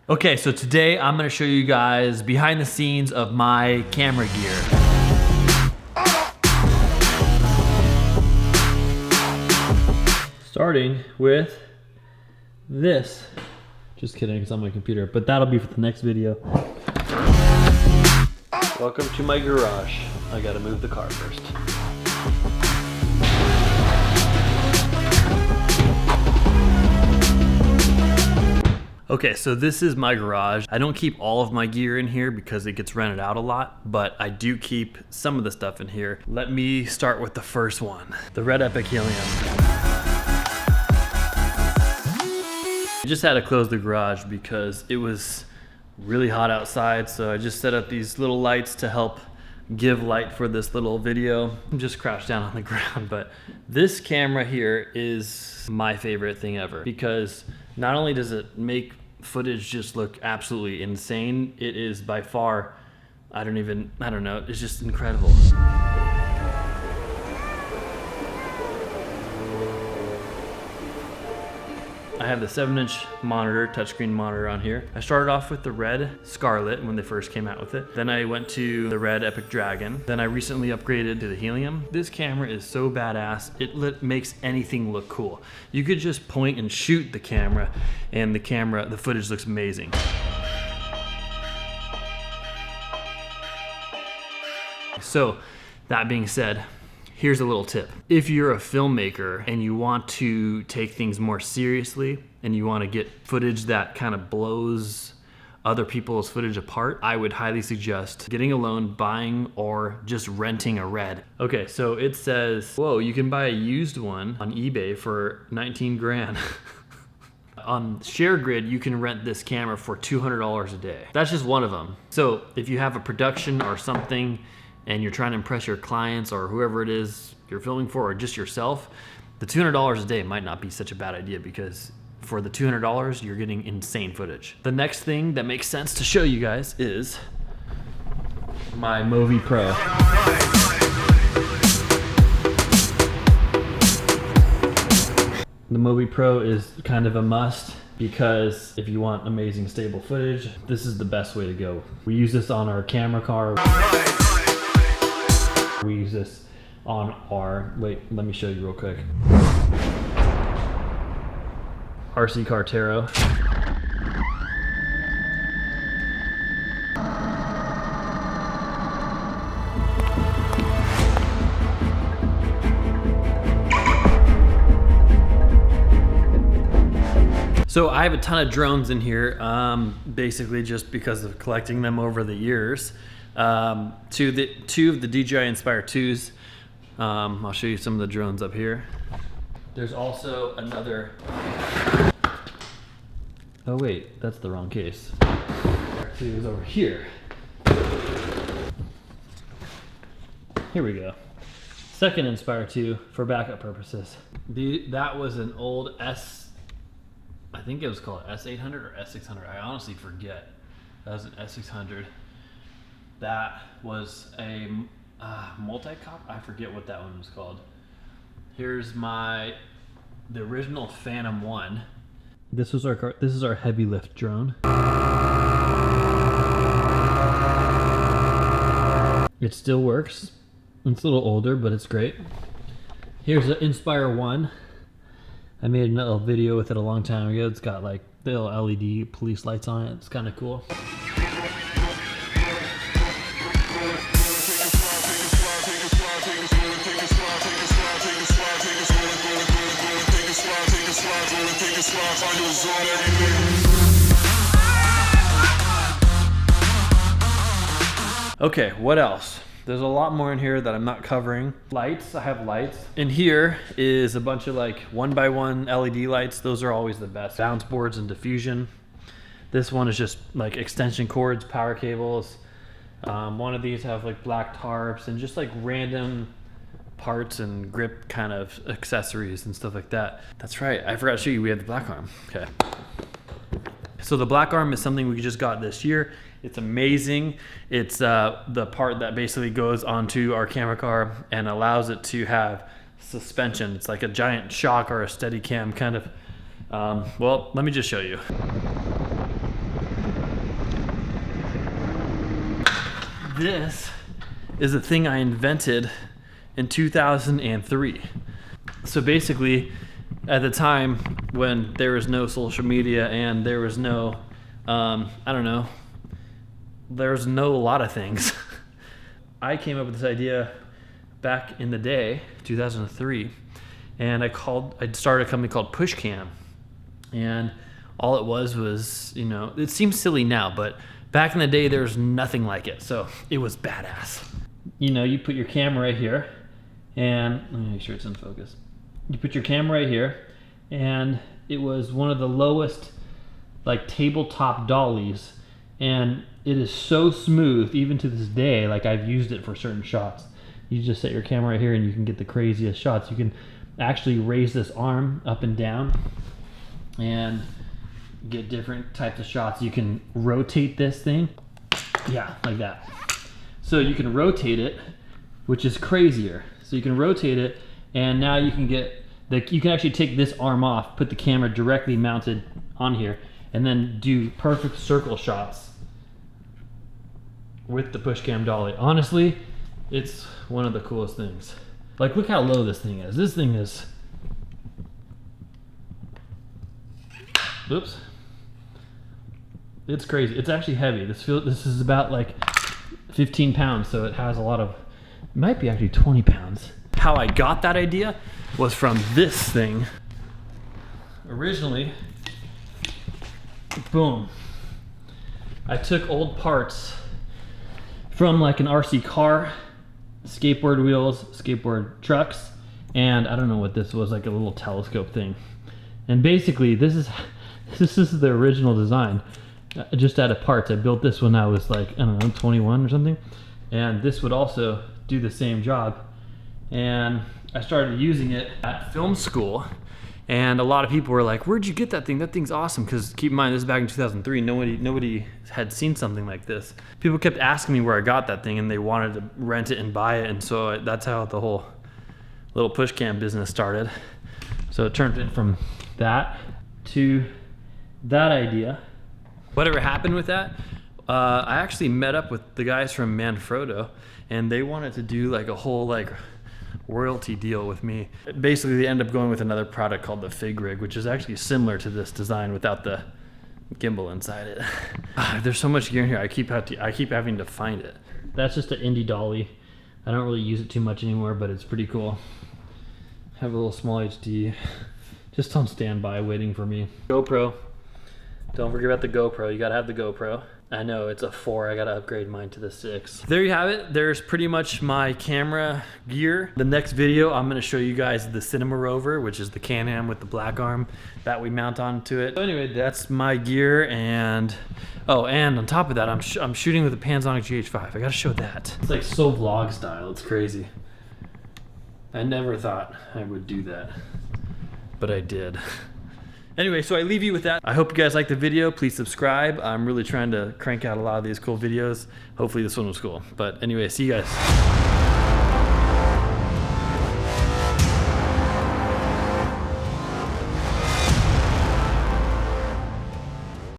Okay, so today I'm gonna show you guys behind the scenes of my camera gear. Starting with this. Just kidding, it's on my computer, but that'll be for the next video. Welcome to my garage. I gotta move the car first. Okay, so this is my garage. I don't keep all of my gear in here because it gets rented out a lot, but I do keep some of the stuff in here. Let me start with the first one, the Red Epic Helium. I just had to close the garage because it was really hot outside, so I just set up these little lights to help give light for this little video. I'm just crouched down on the ground, but this camera here is my favorite thing ever because not only does it make footage just look absolutely insane, it is by far, I don't know, it's just incredible. I have the 7-inch monitor, touchscreen monitor on here. I started off with the Red Scarlet when they first came out with it. Then I went to the Red Epic Dragon. Then I recently upgraded to the Helium. This camera is so badass, it makes anything look cool. You could just point and shoot the camera and the footage looks amazing. So, that being said, here's a little tip. If you're a filmmaker and you want to take things more seriously and you want to get footage that kind of blows other people's footage apart, I would highly suggest getting a loan, buying, or just renting a Red. Okay, so it says, whoa, you can buy a used one on eBay for 19 grand. On ShareGrid, you can rent this camera for $200 a day. That's just one of them. So if you have a production or something and you're trying to impress your clients or whoever it is you're filming for, or just yourself, the $200 a day might not be such a bad idea because for the $200, you're getting insane footage. The next thing that makes sense to show you guys is my Movi Pro. The Movi Pro is kind of a must because if you want amazing stable footage, this is the best way to go. We use this on our camera car. We use this on our, wait, let me show you real quick. RC Cartero. So I have a ton of drones in here, basically just because of collecting them over the years. Two of the DJI Inspire 2s. I'll show you some of the drones up here. There's also another, oh wait, that's the wrong case. Inspire 2 is over here. Here we go. Second Inspire 2 for backup purposes. That was an old I think it was called S800 or S600. I honestly forget. That was an S600. That was a multi-cop. I forget what that one was called. Here's the original Phantom 1. This is our heavy lift drone. It still works. It's a little older, but it's great. Here's the Inspire 1. I made another video with it a long time ago. It's got like little LED police lights on it. It's kind of cool. Okay, what else? There's a lot more in here that I'm not covering. Lights, I have lights. In here is a bunch of like 1x1 LED lights. Those are always the best. Bounce boards and diffusion. This one is just like extension cords, power cables. One of these have like black tarps and just like random parts and grip kind of accessories and stuff like that. That's right, I forgot to show you, we have the black arm. Okay. So the black arm is something we just got this year. It's amazing. It's the part that basically goes onto our camera car and allows it to have suspension. It's like a giant shock or a steady cam kind of. Well, let me just show you. This is a thing I invented in 2003. So basically, at the time when there was no social media and there was no, I don't know, there was no a lot of things. I came up with this idea back in the day, 2003, and I started a company called Pushcam. And all it was, you know, it seems silly now, but back in the day, there was nothing like it. So it was badass. You know, you put your camera right here, and let me make sure it's in focus. You put your camera right here, and it was one of the lowest, like, tabletop dollies. And it is so smooth, even to this day. Like, I've used it for certain shots. You just set your camera right here, and you can get the craziest shots. You can actually raise this arm up and down, and get different types of shots. You can rotate this thing, yeah, like that. So you can rotate it, which is crazier. So you can rotate it, and now you can you can actually take this arm off, put the camera directly mounted on here, and then do perfect circle shots with the Pushcam dolly. Honestly, it's one of the coolest things. Like, look how low this thing is. This thing is, oops. It's crazy. It's actually heavy. This is about like 15 pounds, so it has a lot of, it might be actually 20 pounds. How I got that idea was from this thing. Originally, boom, I took old parts from like an RC car, skateboard wheels, skateboard trucks, and I don't know what this was, like a little telescope thing. And basically, this is the original design. Just out of parts. I built this when I was like, I don't know, 21 or something. And this would also do the same job. And I started using it at film school. And a lot of people were like, where'd you get that thing? That thing's awesome. Because keep in mind, this is back in 2003. Nobody had seen something like this. People kept asking me where I got that thing, and they wanted to rent it and buy it. And so that's how the whole little Pushcam business started. So it turned it from that to that idea. Whatever happened with that, I actually met up with the guys from Manfrotto, and they wanted to do like a whole like royalty deal with me. Basically, they ended up going with another product called the Fig Rig, which is actually similar to this design without the gimbal inside it. There's so much gear in here, I keep having to find it. That's just an indie dolly. I don't really use it too much anymore, but it's pretty cool. Have a little small HD, just on standby waiting for me. GoPro. Don't forget about the GoPro. You gotta have the GoPro. I know it's a 4. I gotta upgrade mine to the 6. There you have it. There's pretty much my camera gear. The next video, I'm gonna show you guys the Cinema Rover, which is the Canon with the black arm that we mount onto it. So anyway, that's my gear, and oh, and on top of that, I'm shooting with a Panasonic GH5. I gotta show that. It's like so vlog style. It's crazy. I never thought I would do that, but I did. Anyway, so I leave you with that. I hope you guys liked the video. Please subscribe. I'm really trying to crank out a lot of these cool videos. Hopefully this one was cool. But anyway, see you guys.